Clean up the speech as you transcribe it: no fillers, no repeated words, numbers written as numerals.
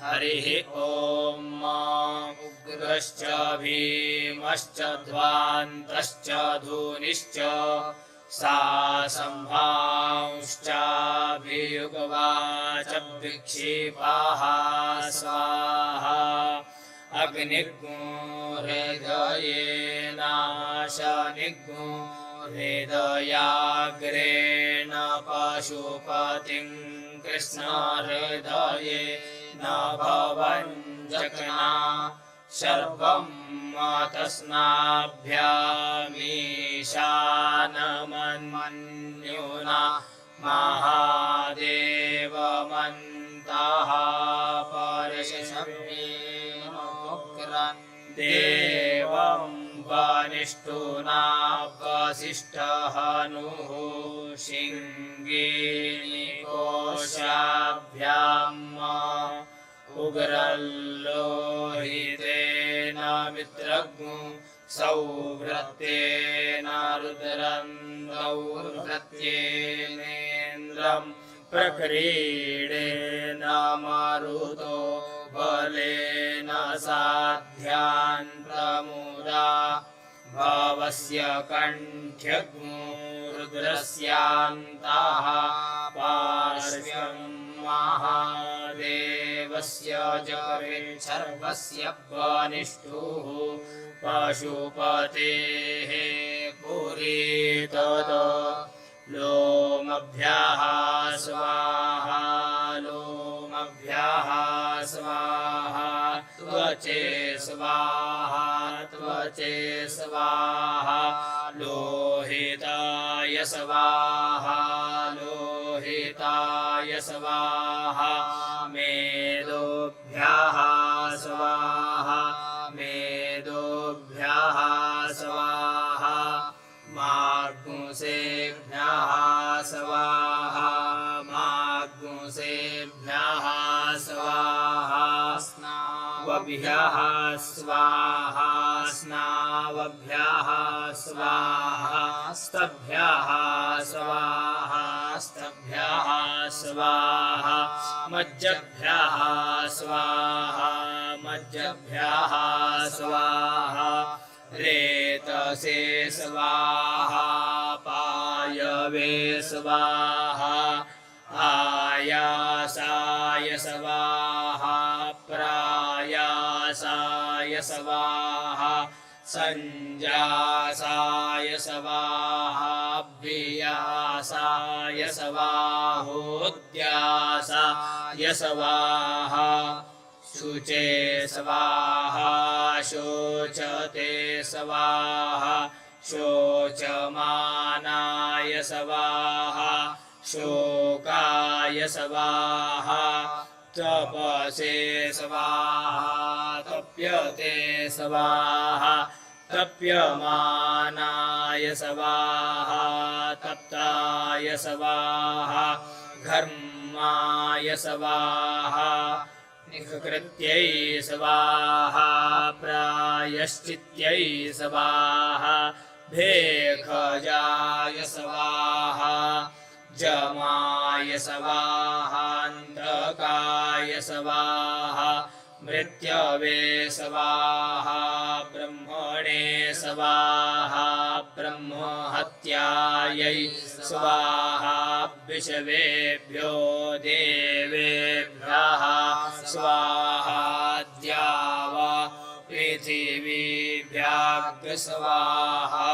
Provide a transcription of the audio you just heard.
हरिः ॐ उग्रश्च भीमश्च ध्वान्तश्च धूनिश्च सा संहांश्चाभियुगवाच विक्षिपाः स्वाहा अग्निग्नो हृदयेनाशनिग्नो हृदयाग्रेण पशुपतिं कृष्ण हृदये न भवञ्जकना सर्वं तस्माभ्यामीशानमन्युना महादेवमन्तः परिशम्येनोग्रं देवं वनिष्ठुना वसिष्ठहनुः शिङ्गीनिकोशाभ्याम् उग्रल्लोहितेन मित्रज्ञो सौव्रतेन रुद्रं दौर्भृत्येनेन्द्रं प्रक्रीडेन मरुतो बलेन साध्यान्तमुदा भवस्य कण्ठ्यग्नो रुद्रस्यान्तः पार्श्वं महादेवस्य जगरे सर्वस्य वनिष्ठुः पशुपतेः पुरीतद लोमभ्यः स्वाहा लोमभ्यः स्वाहा त्वचे स्वाहा त्वचे स्वाहा लोहिताय स्वाहा लोहिताय स्वाहा मेदोभ्यः स्वाहा मेदोभ्यः स्वाहा माग्मुसेभ्यः स्वाहा माग्मुसेभ्यः स्वाहा स्नावभ्यः स्वाहा स्नावभ्यः स्वाहा स्तभ्यः स्वाहा स्तभ्यः स्वाहा मज्जभ्यः स्वाहा मज्जभ्यः स्वाहा रेतसे स्वाहा पायवे स्वाहा आयासाय स्वाहा प्रायासाय स्वाहा संजासाय स्वाहा अभ्यासाय स्वाहोद्यासाय स्वाहा शुचे स्वाहा शोचते स्वाहा शोचमानाय स्वाहा शोकाय स्वाहा तपसे स्वाहा तप्यते स्वाहा तप्यमानाय स्वाहा तप्ताय स्वाहा घर्माय स्वाहा निकृत्यै स्वाहा प्रायश्चित्यै स्वाहा भेखजाय स्वाहा जमाय स्वाहा अन्धकाय स्वाहा मृत्यवे स्वाहा ब्रह्मणे स्वाहा ब्रह्महत्यायै स्वाहा विषवेभ्यो देवेभ्यः स्वाहा द्यावा पृथिवीभ्यः स्वाहा।